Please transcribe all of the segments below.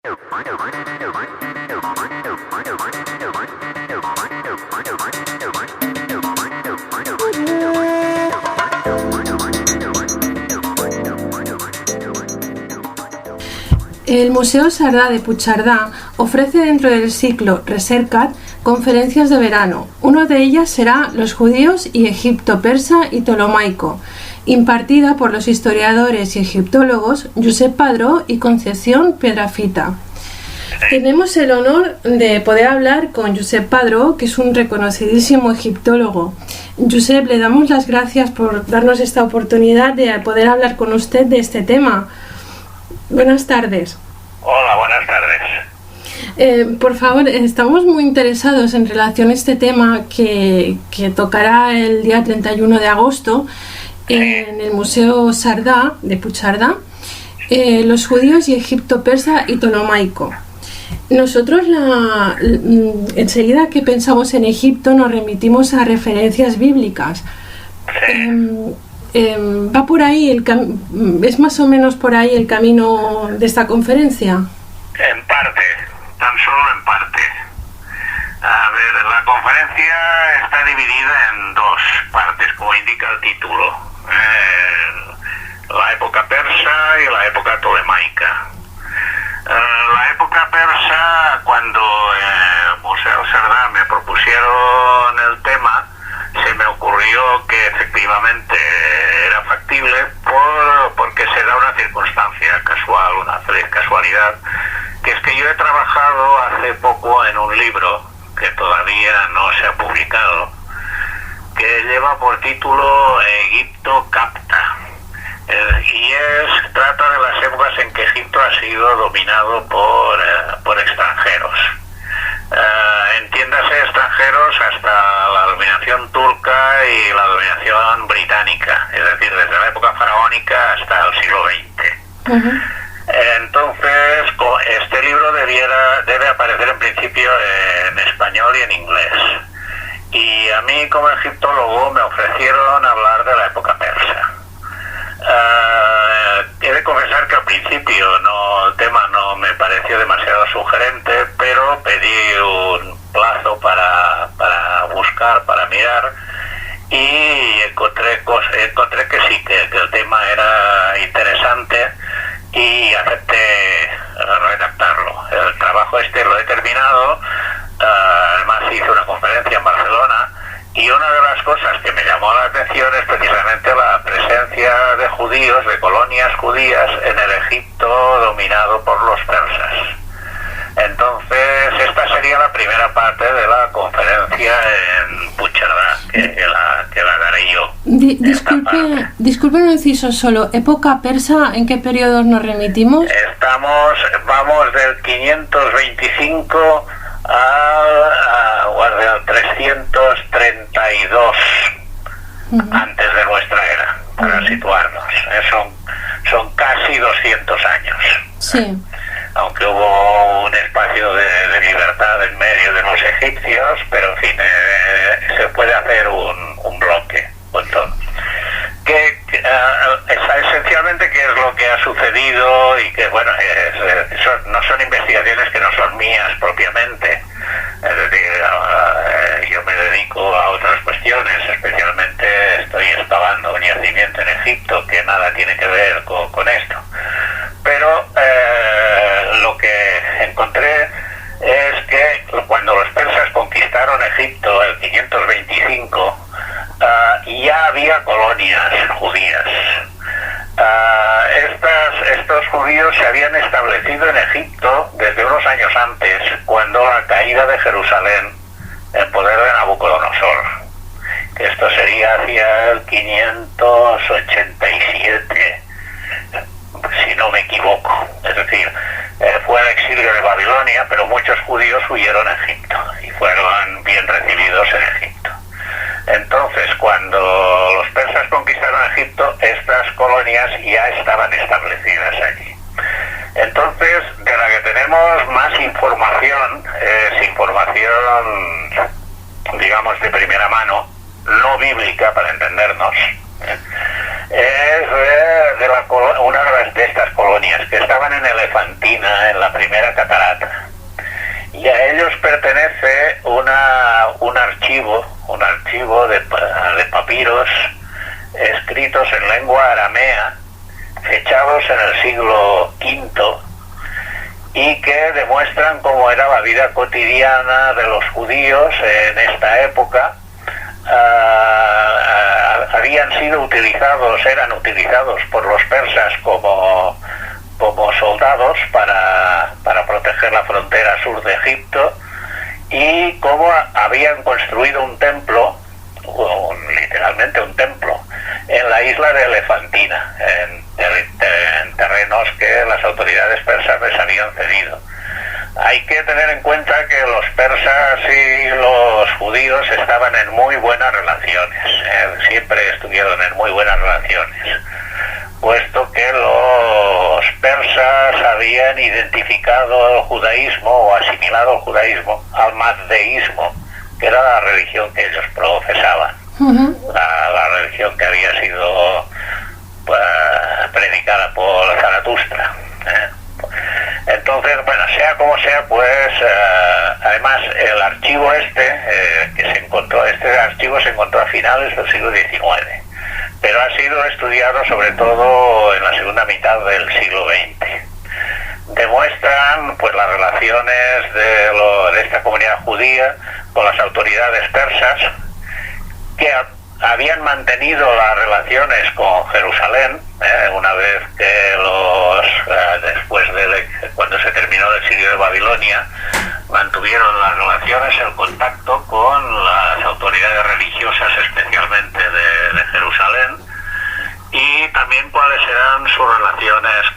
El Museo Sardá de Puigcerdá ofrece dentro del ciclo Recercat conferencias de verano. Una de ellas será Los judíos y Egipto persa y Ptolomaico, impartida por los historiadores y egiptólogos Josep Padró y Concepción Piedrafita. Tenemos el honor de poder hablar con Josep Padró, que es un reconocidísimo egiptólogo. Josep, le damos las gracias por darnos esta oportunidad de poder hablar con usted de este tema. Buenas tardes. Hola, buenas tardes. Por favor, estamos muy interesados en relación a este tema que tocará el día 31 de agosto en el Museo Sardá de Puigcerdá, los judíos y Egipto persa y Ptolomaico. Nosotros enseguida que pensamos en Egipto nos remitimos a referencias bíblicas. ¿Va por ahí, es más o menos por ahí el camino de esta conferencia? En parte, tan solo en parte. A ver, la conferencia está dividida en dos partes, como indica el título. La época persa y la época ptolemaica. La época persa, cuando el Museo Sardá me propusieron el tema, se me ocurrió que efectivamente era factible porque se da una circunstancia casual, una feliz casualidad, que es que yo he trabajado hace poco en un libro que todavía no se ha publicado, que lleva por título Egipto capta, y trata de las épocas en que Egipto ha sido dominado por extranjeros. Entiéndase extranjeros hasta la dominación turca y la dominación británica, es decir, desde la época faraónica hasta el siglo XX. Uh-huh. Entonces, este libro debe aparecer en principio en español y en inglés. Y a mí, como egiptólogo, me ofrecieron hablar de la época persa. He de confesar que al principio el tema no me pareció demasiado sugerente, pero pedí un plazo para buscar, para mirar, y encontré que sí, que el tema era interesante y acepté redactarlo. El trabajo lo he terminado, además hice una conferencia en Barcelona, y una de las cosas que me llamó la atención es precisamente la presencia de judíos, de colonias judías, en el Egipto dominado por los persas. Entonces, esta sería la primera parte de la conferencia en Puigcerdá, que la daré yo. Disculpe un inciso solo. ¿Época persa en qué periodos nos remitimos? Vamos del 525 al 332 antes de nuestra era, para situarnos. Son casi 200 años. Sí. Aunque hubo un espacio de libertad en medio de los egipcios, pero en fin, se puede hacer un bloque con todo. Esencialmente qué es lo que ha sucedido, y que bueno, no son investigaciones que no son mías propiamente. Es decir, yo me dedico a otras cuestiones, especialmente estoy excavando un yacimiento en Egipto que nada tiene que ver con esto. Pero lo que encontré es que cuando los persas conquistaron Egipto en 525, ya había colonias judías. Estos judíos se habían establecido en Egipto desde unos años antes, cuando la caída de Jerusalén en poder de Nabucodonosor, que esto sería hacia el 587, si no me equivoco. Es decir, fue el exilio de Babilonia, pero muchos judíos huyeron a Egipto y fueron bien recibidos en Egipto. Entonces, cuando los persas conquistaron Egipto, estas colonias ya estaban establecidas allí. Entonces, de la que tenemos más información, es información, digamos, de primera mano, no bíblica, para entendernos, es una de estas colonias colonias que estaban en Elefantina, en la primera catarata. Y a ellos pertenece un archivo de papiros escritos en lengua aramea, fechados en el siglo V, y que demuestran cómo era la vida cotidiana de los judíos en esta época. Eran utilizados por los persas como soldados para proteger la frontera sur de Egipto, y cómo habían construido un templo, literalmente un templo, en la isla de Elefantina, en terrenos que las autoridades persas les habían cedido. Hay que tener en cuenta que los persas y los judíos estaban en muy buenas relaciones, siempre estuvieron en muy buenas relaciones, puesto que los persas habían identificado el judaísmo o asimilado el judaísmo al mazdeísmo, que era la religión que ellos profesaban, la religión que había sido predicada por Zaratustra. Entonces, bueno, sea como sea, pues además el archivo este archivo se encontró a finales del siglo XIX, pero ha sido estudiado sobre todo en la segunda mitad del siglo XX. Demuestran pues las relaciones de esta comunidad judía con las autoridades persas, que habían mantenido las relaciones con Jerusalén, una vez que cuando se terminó el exilio de Babilonia, mantuvieron las relaciones, el contacto con las autoridades religiosas, especialmente de Jerusalén, y también cuáles eran sus relaciones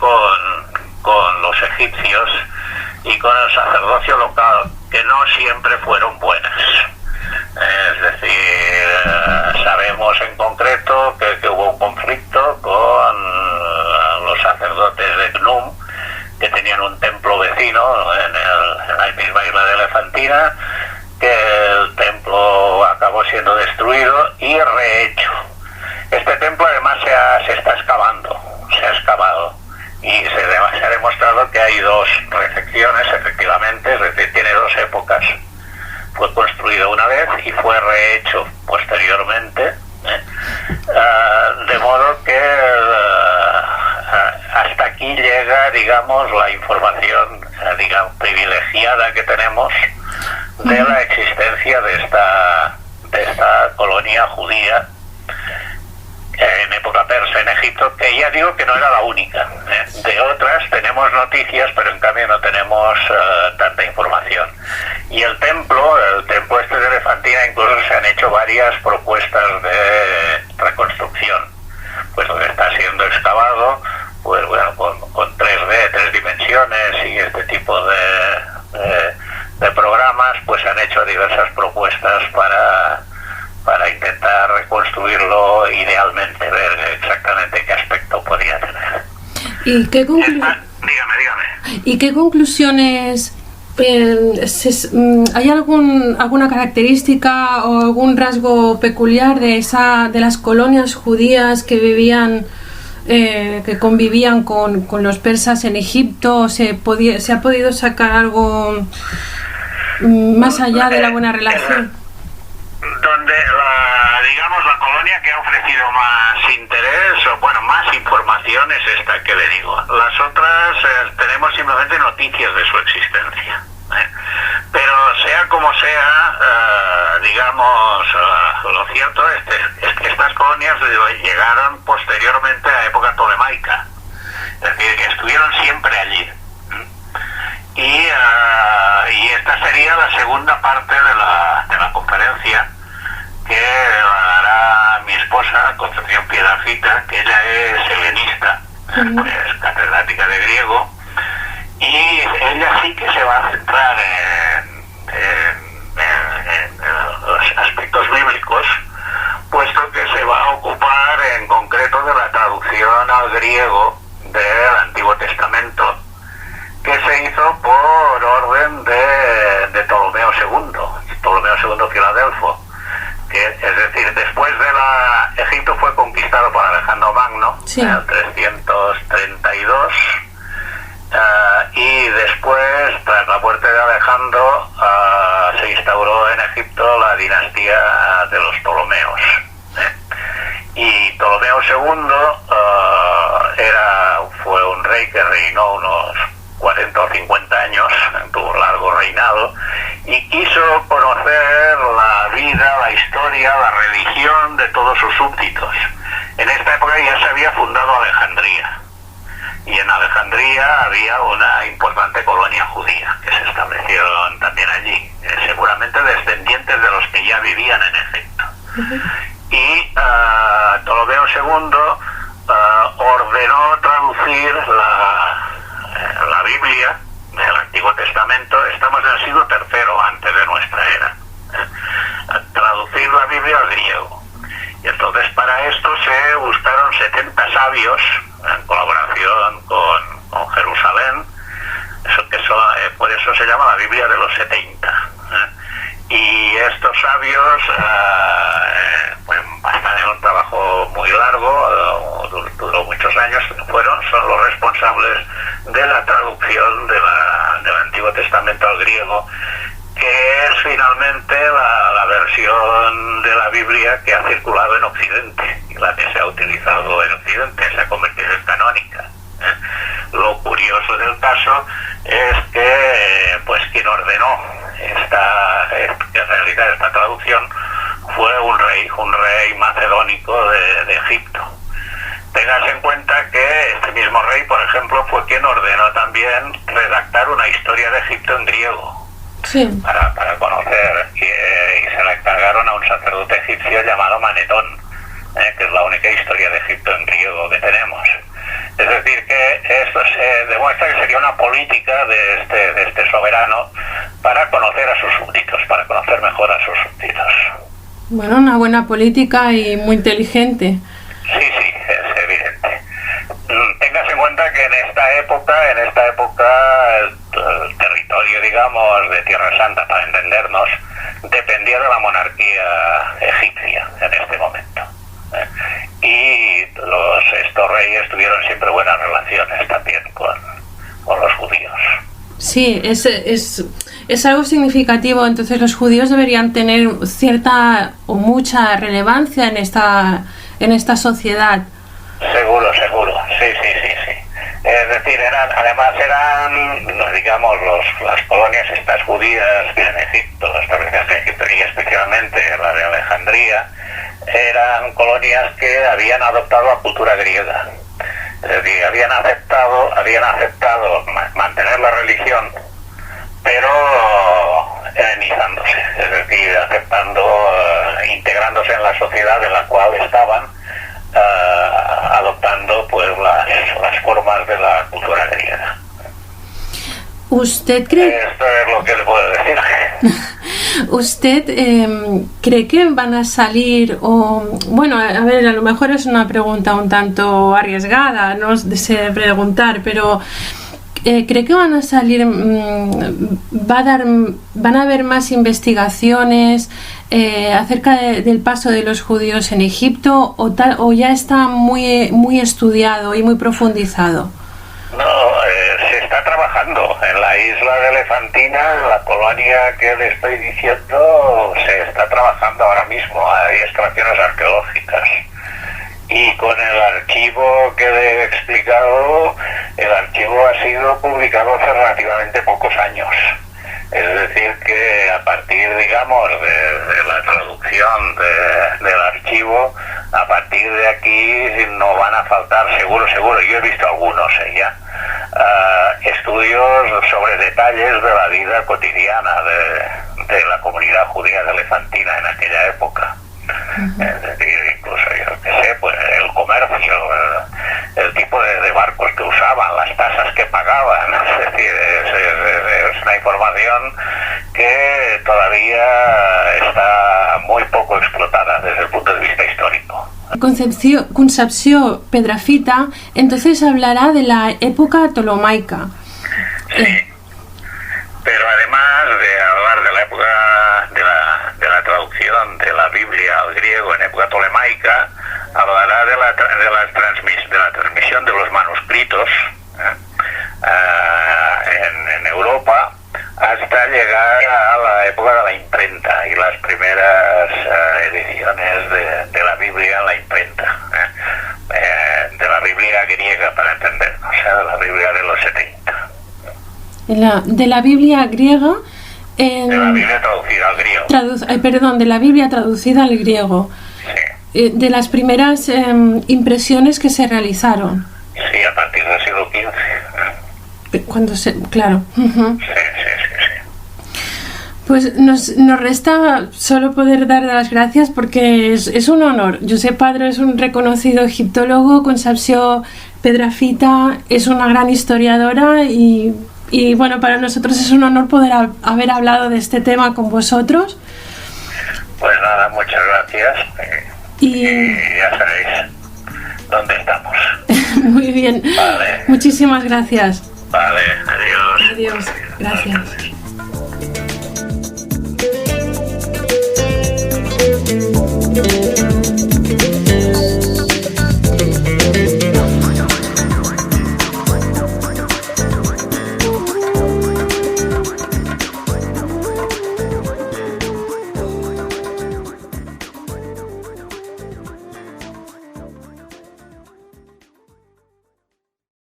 con los egipcios y con el sacerdocio local, que no siempre fueron buenas. Es decir, sabemos en concreto que hubo un conflicto con los sacerdotes de Gnum, que tenían un templo vecino en la misma isla de Elefantina, que el templo acabó siendo destruido y rehecho. Este templo además se está excavando, se ha excavado, y se ha demostrado que hay dos recepciones, efectivamente, es decir, tiene dos épocas. Fue construido una vez y fue rehecho posteriormente, de modo que hasta aquí llega, digamos, la información, privilegiada que tenemos de la existencia de esta colonia judía en época persa en Egipto, que ya digo que no era la única. De otras tenemos noticias, pero en cambio no tenemos tanta información. Y el templo este de Elefantina, incluso se han hecho varias propuestas de reconstrucción, pues donde está siendo excavado, pues bueno, con 3D, 3 dimensiones y este tipo de programas, pues se han hecho diversas propuestas para intentar reconstruirlo idealmente, ver exactamente qué aspecto podría tener. ¿Y qué dígame. ¿Y qué conclusiones? ¿Hay alguna característica o algún rasgo peculiar de las colonias judías que vivían, que convivían con los persas en Egipto? ¿Se ha podido sacar algo más allá de la buena relación? Donde la colonia que ha ofrecido más interés, o bueno, más información, es esta que le digo. Las otras tenemos simplemente noticias de su existencia. Pero sea como sea, lo cierto es que estas colonias llegaron posteriormente a época tolemaica. Es decir, que estuvieron siempre allí. Y esta sería la segunda parte de la conferencia, que la hará mi esposa, Concepción Piedrafita, que ella es helenista, es catedrática de griego, y ella sí que se va a centrar en los aspectos bíblicos, puesto que se va a ocupar en concreto de la traducción al griego del Antiguo Testamento, que se hizo por orden de Ptolomeo II Filadelfo, es decir, después Egipto fue conquistado por Alejandro Magno, sí, en el 332, Ptolomeo II fue un rey que reinó unos 40 o 50 años, tuvo un largo reinado, y quiso conocer la vida, la historia, la religión de todos sus súbditos. En esta época ya se había fundado Alejandría, y en Alejandría había una importante colonia judía, que se establecieron también allí, seguramente descendientes de los que ya vivían en Egipto. Y Ptolomeo II ordenó traducir la Biblia del Antiguo Testamento. Estamos en el siglo III antes de nuestra era. Traducir la Biblia al griego. Y entonces para esto se buscaron 70 sabios en colaboración con Jerusalén. Por eso se llama la Biblia de los 70. Y estos sabios pues bastante un trabajo muy largo, duró muchos años, son los responsables de la traducción del Antiguo Testamento al griego, que es finalmente la versión de la Biblia que ha circulado en Occidente y la que se ha utilizado en Occidente, se ha convertido en canónica. Lo curioso del caso es que pues quien ordenó en realidad esta traducción fue un rey macedónico de Egipto. Tengas en cuenta que este mismo rey, por ejemplo, fue quien ordenó también redactar una historia de Egipto en griego. Sí. Para conocer, y se la encargaron a un sacerdote egipcio llamado Manetón, que es la única historia de Egipto en griego que tenemos. Es decir, que esto se demuestra que sería una política de este soberano para conocer a sus súbditos, para conocer mejor a sus súbditos. Bueno, una buena política y muy inteligente. Sí, es evidente. Tengas en cuenta que en esta época el territorio, digamos, de Tierra Santa, para entendernos, dependía de la monarquía egipcia en este momento. Y estos reyes tuvieron siempre buenas relaciones también con los judíos. Sí, es algo significativo. Entonces los judíos deberían tener cierta o mucha relevancia en esta sociedad. Seguro, sí. Es decir, eran digamos, las colonias estas judías en Egipto, establecidas en Egipto y especialmente la de Alejandría, eran colonias que habían adoptado la cultura griega. Es decir, habían aceptado mantener la religión, pero helenizándose, es decir, integrándose en la sociedad en la cual estaban, adoptando pues las formas de la cultura griega. ¿Usted cree? Esto es lo que le puedo decir. ¿Usted cree que van a salir bueno, a ver, a lo mejor es una pregunta un tanto arriesgada, no sé preguntar, pero ¿cree que van a salir, van a haber más investigaciones acerca del paso de los judíos en Egipto o ya está muy estudiado y muy profundizado? No, se está trabajando en la isla de Elefantina, en la colonia que le estoy diciendo, se está trabajando ahora mismo, hay excavaciones arqueológicas. Y con el archivo que le he explicado, el archivo ha sido publicado hace relativamente pocos años. Es decir, que a partir, digamos, de la traducción del archivo, a partir de aquí no van a faltar, seguro, yo he visto algunos ya, estudios sobre detalles de la vida cotidiana de la comunidad judía de Elefantina en aquella época. Es decir, incluso yo que sé, pues el comercio, el tipo de barcos que usaban, las tasas que pagaban, es decir, es una información que todavía está muy poco explotada desde el punto de vista histórico. Concepció Pedrafita entonces hablará de la época ptolomaica. Sí, pero además de hablar de la época de la traducción de la Biblia al griego en época ptolemaica, hablará de la transmisión de los manuscritos en Europa hasta llegar a la época de la imprenta y las primeras ediciones de la Biblia en la imprenta. griega para entendernos, o sea, de la Biblia de los 70. De la Biblia griega. De la Biblia traducida al griego. De la Biblia traducida al griego. Sí. De las primeras impresiones que se realizaron. Sí, a partir del siglo XV. Claro. Sí. Pues nos resta solo poder dar las gracias porque es un honor. Josep Padró es un reconocido egiptólogo, Concepció Pedrafita es una gran historiadora y bueno, para nosotros es un honor poder haber hablado de este tema con vosotros. Pues nada, muchas gracias y ya sabéis dónde estamos. Muy bien. Vale. Muchísimas gracias. Vale, adiós. Adiós. Gracias. Adiós.